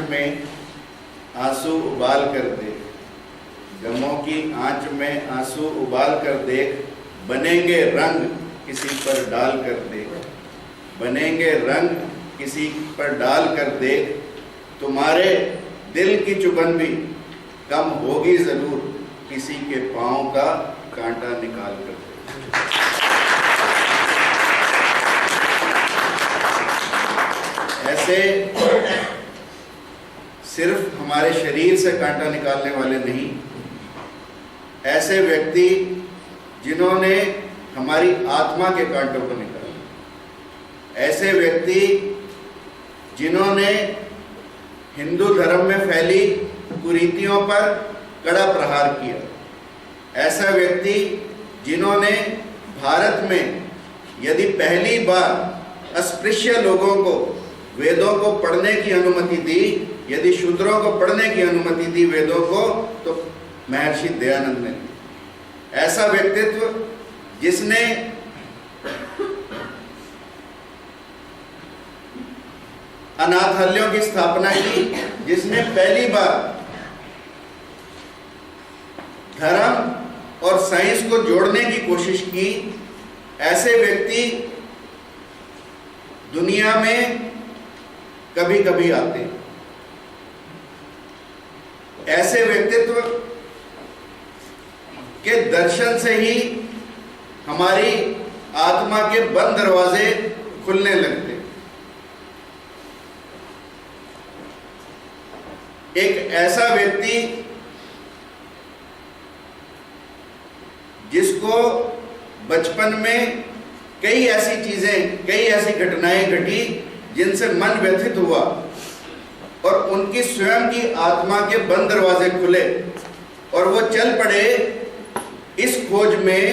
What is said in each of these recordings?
में आंसू उबाल कर देख, गमों की आंच में आंसू उबाल कर देख, बनेंगे रंग किसी पर डाल कर देख, बनेंगे रंग किसी पर डाल कर देख, तुम्हारे दिल की चुभन भी कम होगी जरूर, किसी के पांव का कांटा निकाल कर देख। ऐसे सिर्फ हमारे शरीर से कांटा निकालने वाले नहीं, ऐसे व्यक्ति जिन्होंने हमारी आत्मा के कांटों को निकाला, ऐसे व्यक्ति जिन्होंने हिंदू धर्म में फैली कुरीतियों पर कड़ा प्रहार किया, ऐसा व्यक्ति जिन्होंने भारत में यदि पहली बार अस्पृश्य लोगों को वेदों को पढ़ने की अनुमति दी, यदि शूद्रों को पढ़ने की अनुमति दी वेदों को, तो महर्षि दयानंद ने दी। ऐसा व्यक्तित्व जिसने अनाथालयों की स्थापना की, जिसने पहली बार धर्म और साइंस को जोड़ने की कोशिश की, ऐसे व्यक्ति दुनिया में कभी कभी आते हैं। ऐसे व्यक्तित्व के दर्शन से ही हमारी आत्मा के बंद दरवाजे खुलने लगते। एक ऐसा व्यक्ति जिसको बचपन में कई ऐसी चीजें, कई ऐसी घटनाएं घटी जिनसे मन व्यथित हुआ और उनकी स्वयं की आत्मा के बंद दरवाजे खुले और वो चल पड़े इस खोज में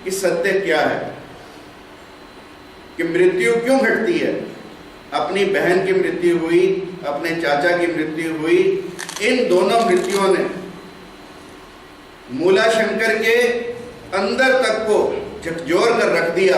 कि सत्य क्या है, कि मृत्यु क्यों घटती है। अपनी बहन की मृत्यु हुई, अपने चाचा की मृत्यु हुई, इन दोनों मृत्युओं ने मूलाशंकर के अंदर तक को झकझोर कर रख दिया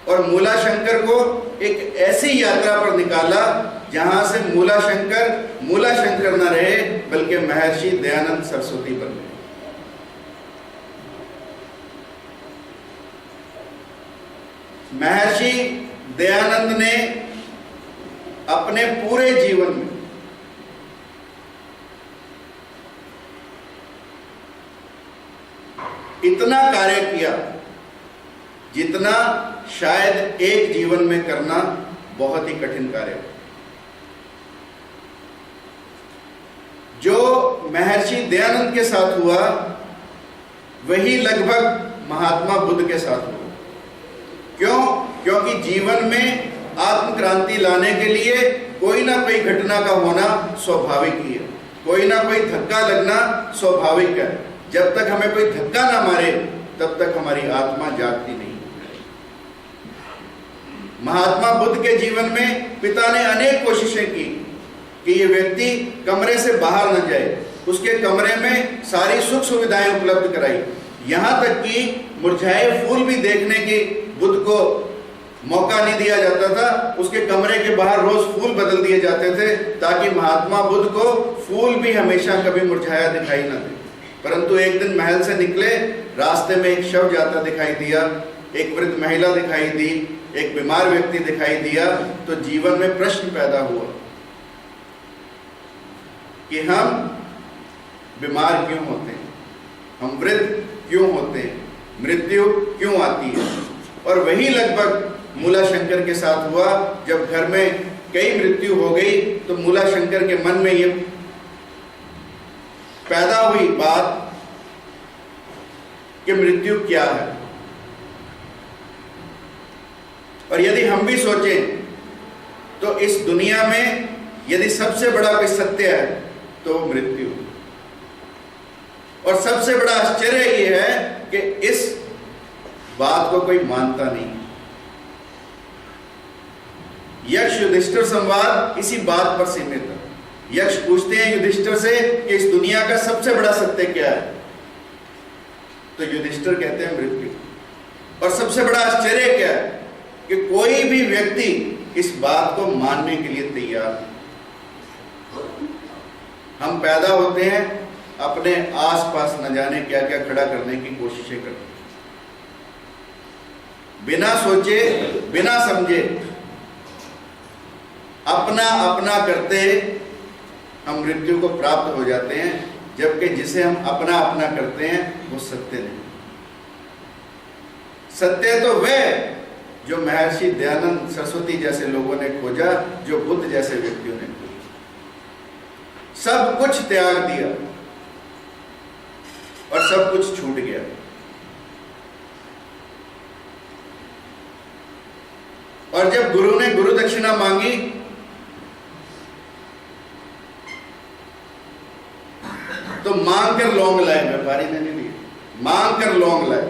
और मूलाशंकर को एक ऐसी यात्रा पर निकाला जहां से मूलाशंकर न रहे बल्कि महर्षि दयानंद सरस्वती बन गए। महर्षि दयानंद ने अपने पूरे जीवन में इतना कार्य किया जितना शायद एक जीवन में करना बहुत ही कठिन कार्य है। जो महर्षि दयानंद के साथ हुआ वही लगभग महात्मा बुद्ध के साथ हुआ। क्यों? क्योंकि जीवन में आत्मक्रांति लाने के लिए कोई ना कोई घटना का होना स्वाभाविक ही है, कोई ना कोई धक्का लगना स्वाभाविक है। जब तक हमें कोई धक्का ना मारे तब तक हमारी आत्मा जागती नहीं। महात्मा बुद्ध के जीवन में पिता ने अनेक कोशिशें की कि ये व्यक्ति कमरे से बाहर न जाए, उसके कमरे में सारी सुख सुविधाएं उपलब्ध कराई, यहां तक कि मुरझाए फूल भी देखने की बुद्ध को मौका नहीं दिया जाता था। उसके कमरे के बाहर रोज फूल बदल दिए जाते थे ताकि महात्मा बुद्ध को फूल भी हमेशा कभी मुरझाया दिखाई न दे। परंतु एक दिन महल से निकले, रास्ते में एक शव जाता दिखाई दिया, एक वृद्ध महिला दिखाई दी, एक बीमार व्यक्ति दिखाई दिया, तो जीवन में प्रश्न पैदा हुआ कि हम बीमार क्यों होते हैं, हम वृद्ध क्यों होते हैं, मृत्यु क्यों आती है। और वही लगभग मूलाशंकर के साथ हुआ। जब घर में कई मृत्यु हो गई तो मूलाशंकर के मन में ये पैदा हुई बात कि मृत्यु क्या है। और यदि हम भी सोचें तो इस दुनिया में यदि सबसे बड़ा कोई सत्य है तो मृत्यु। और सबसे बड़ा आश्चर्य ये है कि इस बात को कोई मानता नहीं। यक्ष युधिष्ठिर संवाद इसी बात पर सीमित है। यक्ष पूछते हैं युधिष्ठिर से कि इस दुनिया का सबसे बड़ा सत्य क्या है, तो युधिष्ठिर कहते हैं मृत्यु। और सबसे बड़ा आश्चर्य क्या है कि कोई भी व्यक्ति इस बात को मानने के लिए तैयार है। हम पैदा होते हैं, अपने आसपास न जाने क्या क्या खड़ा करने की कोशिशें करते हैं, बिना सोचे बिना समझे अपना अपना करते हम मृत्यु को प्राप्त हो जाते हैं, जबकि जिसे हम अपना अपना करते हैं वो सत्य नहीं। सत्य तो वह जो महर्षि दयानंद सरस्वती जैसे लोगों ने खोजा, जो बुद्ध जैसे व्यक्तियों ने खोजा। सब कुछ त्याग दिया और सब कुछ छूट गया। और जब गुरु ने गुरु दक्षिणा मांगी तो मांग कर लौंग लाए, व्यापारी ने नहीं दिया, मांग कर लौंग लाए।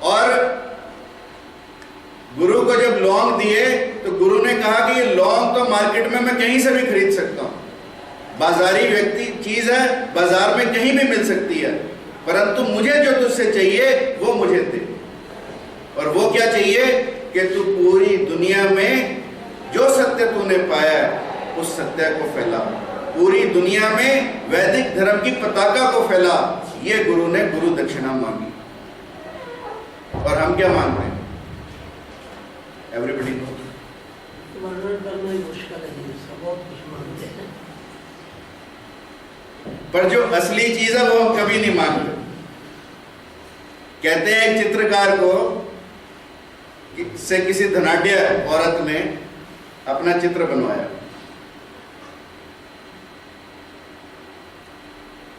और गुरु को जब लौंग दिए तो गुरु ने कहा कि ये लौंग तो मार्केट में मैं कहीं से भी खरीद सकता हूं, बाजारी व्यक्ति चीज है, बाजार में कहीं भी मिल सकती है, परंतु मुझे जो तुझसे चाहिए वो मुझे दे। और वो क्या चाहिए कि तू पूरी दुनिया में जो सत्य तूने पाया है उस सत्य को फैला, पूरी दुनिया में वैदिक धर्म की पताका को फैला। ये गुरु ने गुरु दक्षिणा मांगी। और हम क्या मांगते हैं? एवरीबडी नो, वर्णन करना ही मुश्किल है, बहुत कुछ मांगते हैं, पर जो असली चीज है वो हम कभी नहीं मांगते। कहते हैं एक चित्रकार को से किसी धनाढ्य औरत ने अपना चित्र बनवाया,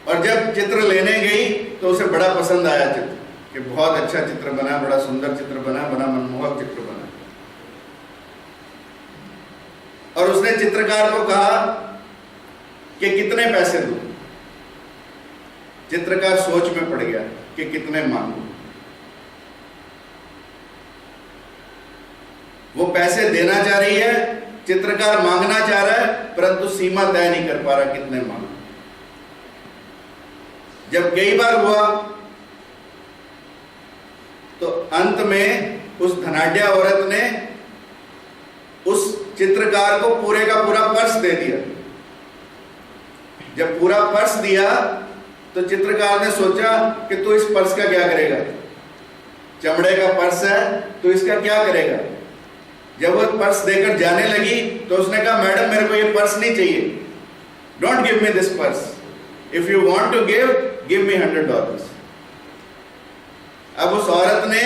और जब चित्र लेने गई तो उसे बड़ा पसंद आया चित्र, कि बहुत अच्छा चित्र बना, बड़ा सुंदर चित्र बना, बड़ा मनमोहक चित्र बना। और उसने चित्रकार को कहा कि कितने पैसे दूं। चित्रकार सोच में पड़ गया कि कितने मांगू। वो पैसे देना चाह रही है, चित्रकार मांगना चाह रहा है, परंतु सीमा तय नहीं कर पा रहा कितने मांगू। जब कई बार हुआ तो अंत में उस धनाढ्य औरत ने उस चित्रकार को पूरे का पूरा पर्स दे दिया। जब पूरा पर्स दिया तो चित्रकार ने सोचा कि तू इस पर्स का क्या करेगा, चमड़े का पर्स है, तो इसका क्या करेगा। जब वो पर्स देकर जाने लगी तो उसने कहा, मैडम मेरे को ये पर्स नहीं चाहिए, don't give me this purse, if you want to give me $100। अब उस औरत ने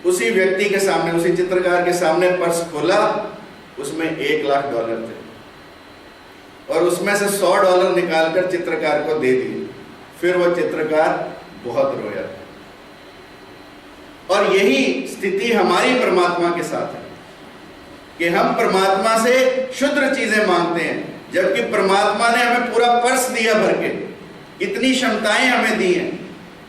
उसी व्यक्ति के सामने, उसी चित्रकार के सामने पर्स खोला, उसमें $1,00,000 थे, और उसमें से $100 निकालकर चित्रकार को दे दिए। फिर वो चित्रकार बहुत रोया। और यही स्थिति हमारी परमात्मा के साथ है कि हम परमात्मा से शुद्र चीजें मांगते हैं, जबकि परमात्मा ने हमें पूरा पर्स दिया भर के, इतनी क्षमताएं हमें दी हैं,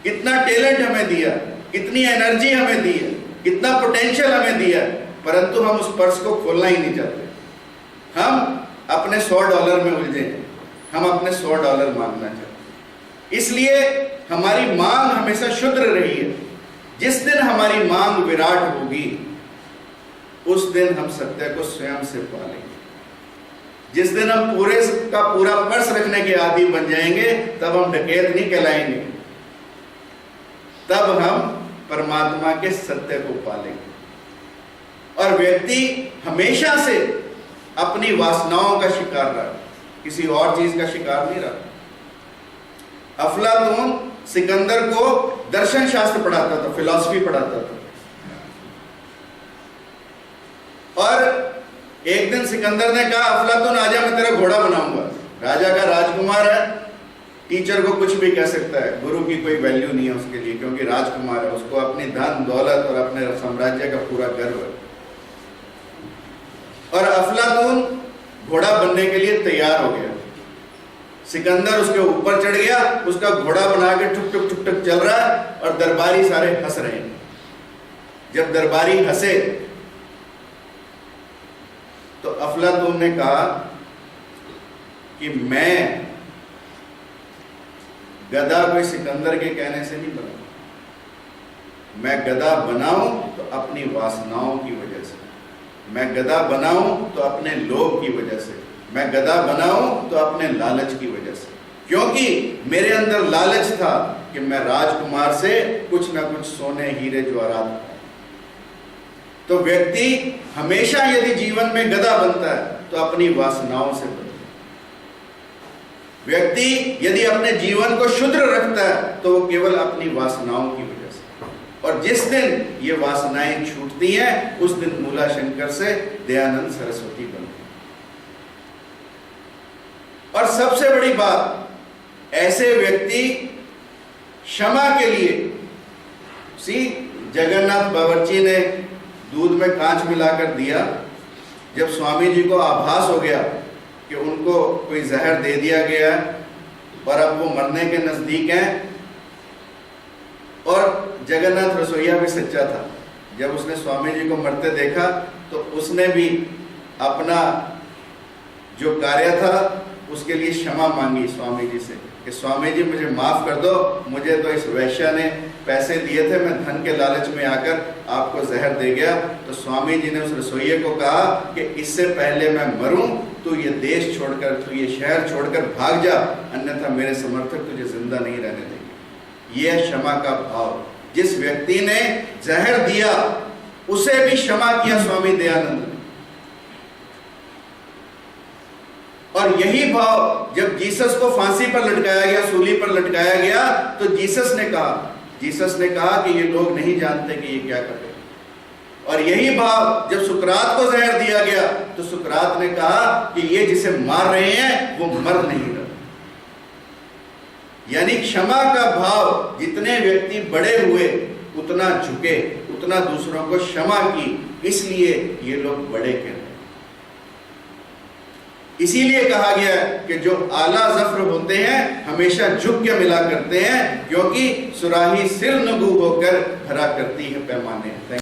इतना टैलेंट हमें दिया, इतनी एनर्जी हमें दी है, इतना पोटेंशियल हमें दिया, परंतु हम उस पर्स को खोलना ही नहीं चाहते। हम अपने $100 में उलझे हैं, हम अपने $100 मांगना चाहते हैं। इसलिए हमारी मांग हमेशा शुद्र रही है। जिस दिन हमारी मांग विराट होगी उस दिन हम सत्य को स्वयं से पालेंगे। जिस दिन हम पूरे का पूरा पर्स रखने के आदी बन जाएंगे तब हम डकैत नहीं कहलाएंगे, तब हम परमात्मा के सत्य को पालेंगे। और व्यक्ति हमेशा से अपनी वासनाओं का शिकार रहा, किसी और चीज का शिकार नहीं रहा। अफलातून सिकंदर को दर्शन शास्त्र पढ़ाता था, फिलॉसफी पढ़ाता था। और एक दिन सिकंदर ने कहा, अफलातून आजा, मैं तेरा घोड़ा बनाऊंगा। राजा का राजकुमार है, टीचर को कुछ भी कह सकता है, गुरु की कोई वैल्यू नहीं है उसके लिए, क्योंकि राजकुमार है, उसको अपनी धन दौलत और अपने साम्राज्य का पूरा गर्व है। और अफलातून घोड़ा बनने के लिए तैयार हो गया। सिकंदर उसके ऊपर चढ़ गया, उसका घोड़ा बना के ठुक ठुक ठुक ठुक चल रहा है, और दरबारी सारे हंस रहे हैं। जब दरबारी हंसे तो अफलातून ने कहा कि मैं गधा कोई सिकंदर के कहने से नहीं बना, मैं गधा बनाऊं तो अपनी वासनाओं की वजह से। मैं गधा बनाऊं तो अपने लोभ की वजह से, मैं गधा बनाऊं तो अपने लालच की वजह से, क्योंकि मेरे अंदर लालच था कि मैं राजकुमार से कुछ ना कुछ सोने हीरे जवाहरात पाऊं। तो व्यक्ति हमेशा यदि जीवन में गधा बनता है तो अपनी वासनाओं से बनता है। व्यक्ति यदि अपने जीवन को शुद्ध रखता है तो वो केवल अपनी वासनाओं की वजह से, और जिस दिन ये वासनाएं छूटती हैं उस दिन मूला शंकर से दयानंद सरस्वती बनते हैं। और सबसे बड़ी बात, ऐसे व्यक्ति क्षमा के लिए जगन्नाथ बावर्ची ने दूध में कांच मिलाकर दिया। जब स्वामी जी को आभास हो गया कि उनको कोई जहर दे दिया गया और अब वो मरने के नजदीक हैं, और जगन्नाथ रसोइया भी सच्चा था, जब उसने स्वामी जी को मरते देखा तो उसने भी अपना जो कार्य था उसके लिए क्षमा मांगी स्वामी जी से कि स्वामी जी मुझे माफ कर दो, मुझे तो इस वैश्या ने पैसे दिए थे, मैं धन के लालच में आकर आपको जहर दे गया। तो स्वामी जी ने उस रसोइये को कहा कि इससे पहले मैं मरूं तो ये देश छोड़कर, तो ये शहर छोड़कर भाग जा, अन्यथा मेरे समर्थक तुझे जिंदा नहीं रहने देंगे। यह क्षमा का भाव, जिस व्यक्ति ने जहर दिया उसे भी क्षमा किया स्वामी दयानंद ने। और यही भाव जब जीसस को फांसी पर लटकाया गया, सूली पर लटकाया गया, तो जीसस ने कहा कि ये लोग नहीं जानते कि ये क्या कर रहे हैं। और यही भाव जब सुकरात को जहर दिया गया तो सुकरात ने कहा कि ये जिसे मार रहे हैं वो मर नहीं रहे। यानी क्षमा का भाव, जितने व्यक्ति बड़े हुए उतना झुके, उतना दूसरों को क्षमा की, इसलिए ये लोग बड़े कहते हैं। इसीलिए कहा गया कि जो आला जफ्र होते हैं हमेशा झुक के मिला करते हैं, क्योंकि सुराही सिर नगू होकर भरा करती है पैमाने।